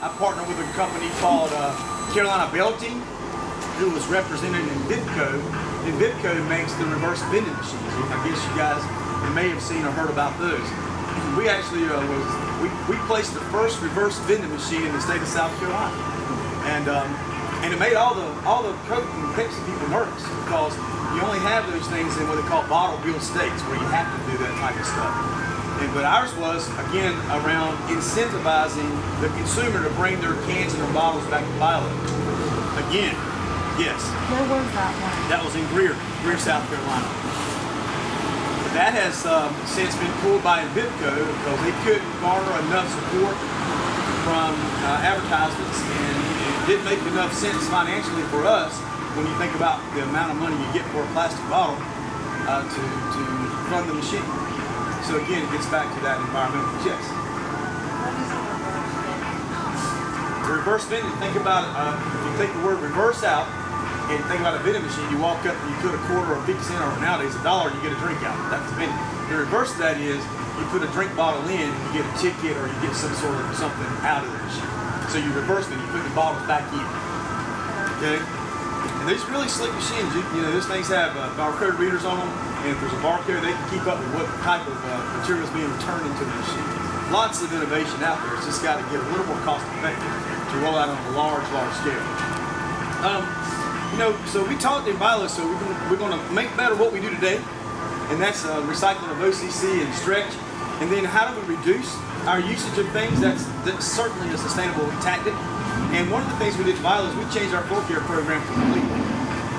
I partnered with a company called Carolina Belting, who was represented in Vidco. And Vidco makes the reverse vending machines. I guess you guys may have seen or heard about those. We actually we placed the first reverse vending machine in the state of South Carolina, and it made all the Coke and Pepsi people nervous because you only have those things in what they call bottle bill states where you have to do that type of stuff. But ours was, again, around incentivizing the consumer to bring their cans and their bottles back to Bilo. Again, yes. Where was that one? That was in Greer, South Carolina. That has since been pulled by Vidco because they couldn't garner enough support from advertisements, and it didn't make enough sense financially for us when you think about the amount of money you get for a plastic bottle to run the machine. So again, it gets back to that environmental yes. The reverse vending, think about it, if you take the word reverse out and think about a vending machine, you walk up and you put a quarter or 50 cents or nowadays $1 and you get a drink out. That's the vending. The reverse of that is you put a drink bottle in and you get a ticket or you get some sort of something out of the machine. So you reverse them, you put the bottles back in. Okay? And these really slick machines, you know, these things have barcode readers on them, and if there's a barcode, they can keep up with what type of material is being returned into the machine. Lots of innovation out there. It's just got to get a little more cost effective to roll out on a large scale. You know, so we talked in Bilo, so we're going to make better what we do today, and that's recycling of OCC and stretch. And then how do we reduce our usage of things? That's certainly a sustainable tactic. And one of the things we did in Bilo is we changed our floor care program completely.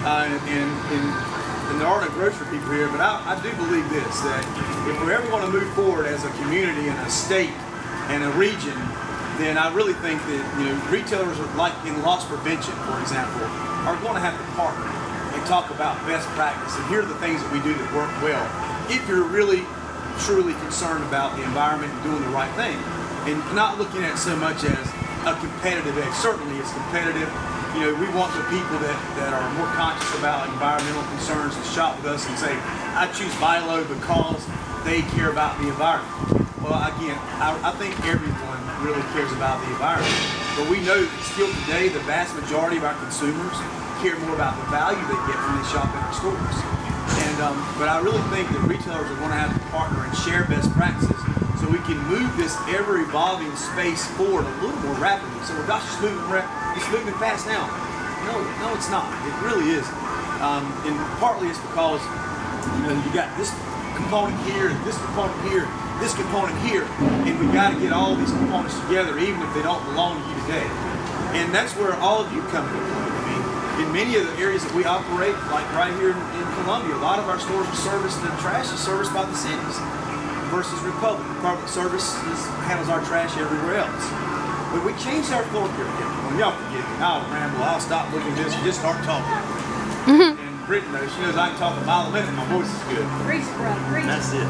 And there are no grocery people here, but I do believe this, that if we're ever going to move forward as a community and a state and a region, then I really think that, you know, retailers are like in loss prevention, for example, are going to have to partner and talk about best practice. And here are the things that we do that work well. If you're really, truly concerned about the environment and doing the right thing, and not looking at it so much as a competitive edge. Certainly it's competitive. You know, we want the people that are more conscious about environmental concerns to shop with us and say, I choose Bilo because they care about the environment. Well, again, I think everyone really cares about the environment. But we know that still today, the vast majority of our consumers care more about the value they get when they shop in our stores. And but I really think that retailers are going to have to partner and share best practices so we can move this ever-evolving space forward a little more rapidly. So, well, gosh, it's moving fast now. No, it's not. It really is. And partly it's because, you know, you got this component here, and this component here, this component here, and we got to get all these components together, even if they don't belong to you today. And that's where all of you come into play. I mean, in many of the areas that we operate, like right here in Columbia, a lot of our stores are serviced, the trash is serviced by the cities versus Republic. Public Service handles our trash everywhere else. But we changed our floor care chemical. Y'all forgive me. I'll ramble. I'll stop looking at this and just start talking. And Brittany knows. She knows I can talk a mile a minute. My voice is good. Grease scrub. That's it.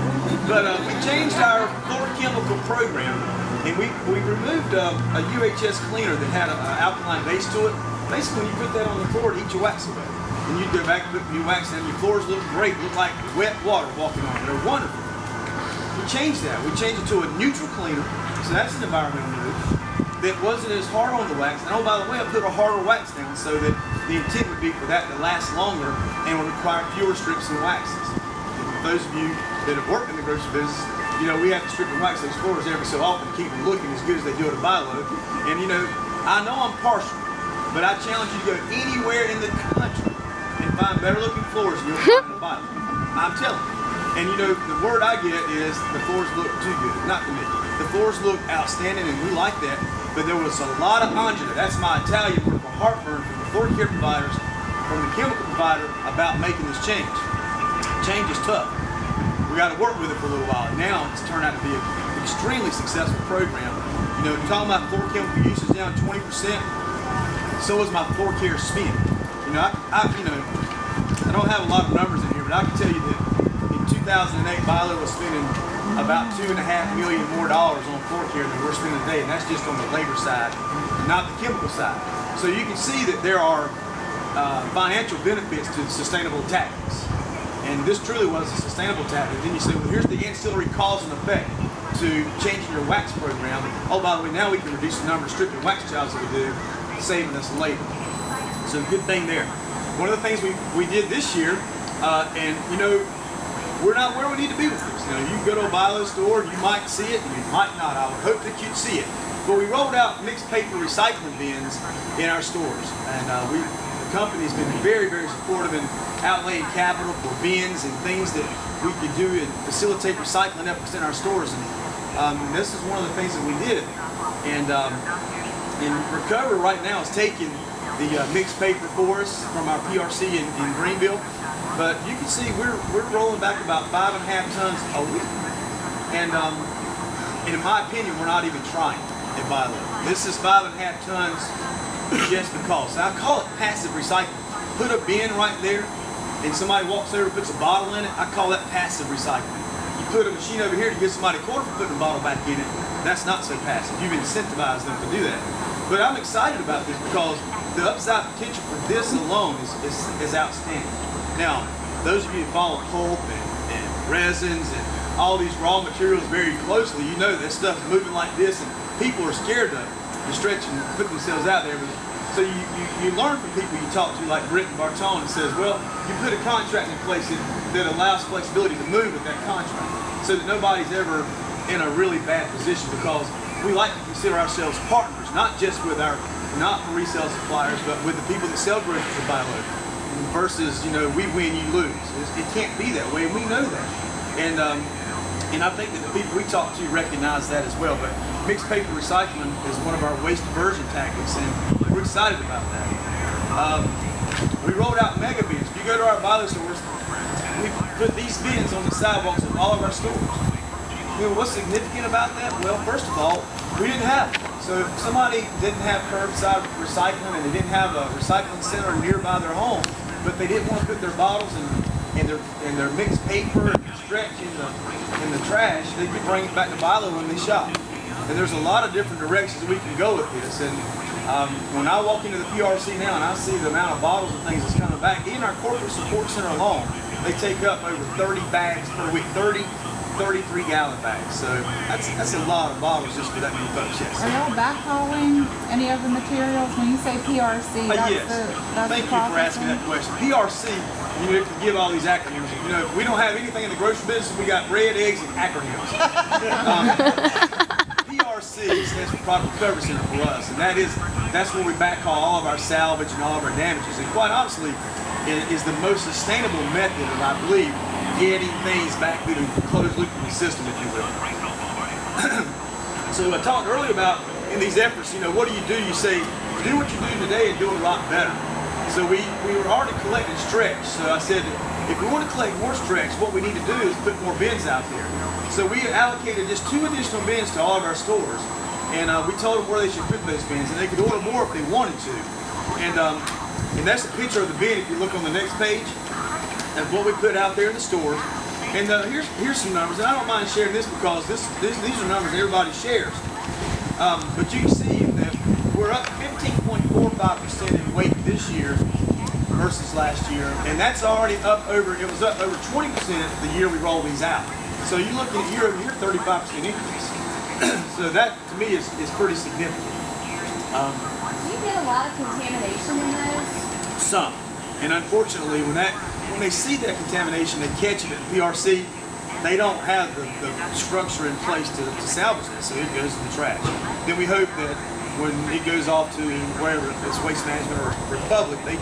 But we changed our floor chemical program, and we removed a UHS cleaner that had an alkaline base to it. Basically, when you put that on the floor, it eats your wax away. And you go back and you wax them. Your floors look great. Look like wet water walking on them. They're wonderful. We changed that. We changed it to a neutral cleaner, so that's an environmental move that wasn't as hard on the wax. And oh, by the way, I put a harder wax down so that the intent would be for that to last longer and would require fewer strips and waxes. And for those of you that have worked in the grocery business, you know, we have to strip and wax those floors every so often to keep them looking as good as they do at a Bilo. And you know, I know I'm partial, but I challenge you to go anywhere in the country and find better looking floors than you'll find in a Bilo. I'm telling you. And you know, the word I get is the floors look too good. Not to me. The floors look outstanding, and we like that. But there was a lot of angina. That's my Italian word for heartburn from the floor care providers, from the chemical provider about making this change. Change is tough. We got to work with it for a little while. Now it's turned out to be an extremely successful program. You know, talking about floor chemical usage down 20%. So is my floor care spend. You know, I don't have a lot of numbers in here, but I can tell you that 2008, Bilo was spending about $2.5 million more on floor care than we're spending today, and that's just on the labor side, not the chemical side. So you can see that there are financial benefits to sustainable tactics, and this truly was a sustainable tactic. Then you say, well, here's the ancillary cause and effect. to changing your wax program. Oh, by the way, now we can reduce the number of stripping wax jobs that we do, saving us labor. So good thing there. One of the things we did this year, and you know, we're not where we need to be with this. You know, you can go to a Bilo store, you might see it, and you might not. I would hope that you'd see it. But we rolled out mixed paper recycling bins in our stores, and the company's been very, very supportive in outlaying capital for bins and things that we could do and facilitate recycling efforts in our stores. And this is one of the things that we did. And Recover right now is taking the mixed paper for us from our PRC in Greenville. But you can see we're rolling back about 5.5 tons a week. And in my opinion, we're not even trying at Bilo. This is 5.5 tons just because. I call it passive recycling. Put a bin right there and somebody walks over and puts a bottle in it, I call that passive recycling. You put a machine over here to give somebody a quarter for putting a bottle back in it, that's not so passive. You've incentivized them to do that. But I'm excited about this because the upside potential for this alone is outstanding. Now, those of you who follow pulp and resins and all these raw materials very closely, you know that stuff's moving like this and people are scared to stretch and put themselves out there. So you learn from people you talk to, like Britton Barton, and says, well, you put a contract in place that allows flexibility to move with that contract so that nobody's ever in a really bad position, because we like to consider ourselves partners, not just with not for resale suppliers, but with the people that sell groceries to Bilo, versus, you know, we win, you lose. It can't be that way, and we know that. And I think that the people we talk to recognize that as well. But mixed paper recycling is one of our waste diversion tactics, and we're excited about that. We rolled out mega bins. If you go to our Bilo stores, we put these bins on the sidewalks of all of our stores. You know, what's significant about that? Well, first of all, we didn't have it. So if somebody didn't have curbside recycling and they didn't have a recycling center nearby their home, but they didn't want to put their bottles and their mixed paper and stretch in the trash, they could bring it back to Bilo when they shop. And there's a lot of different directions we can go with this. And when I walk into the PRC now and I see the amount of bottles and things that's coming back, in our corporate support center alone, they take up over 30 bags per week, 33-gallon bags. So that's a lot of bottles just for that many folks. Yes. Are y'all backhauling any of the materials? When you say PRC, yes. Thank you for asking that question. PRC, you know, to give all these acronyms. You know, if we don't have anything in the grocery business, we got red eggs and acronyms. PRC stands for Product Recovery Center for us, and that's where we backhaul all of our salvage and all of our damages. And quite honestly, it is the most sustainable method of, I believe, getting things back through the closed loop in the system, if you will. So I talked earlier about in these efforts, you know, what do? You say, do what you do today and do it a lot better. So we were already collecting stretch. So I said, if we want to collect more stretch, what we need to do is put more bins out there. So we allocated just 2 additional bins to all of our stores, and we told them where they should put those bins, and they could order more if they wanted to. And that's a picture of the bin if you look on the next page. That's what we put out there in the store. And here's some numbers, and I don't mind sharing this because these are numbers everybody shares. But you can see that we're up 15.45% in weight this year versus last year, and that's already it was up over 20% the year we rolled these out. So you're looking at year-over-year 35% increase. So that to me is pretty significant. Do you get a lot of contamination in those? Some, and unfortunately when they see that contamination, they catch it at the PRC, they don't have the structure in place to salvage it, so it goes in the trash. Then we hope that when it goes off to wherever, if it's Waste Management or Republic, they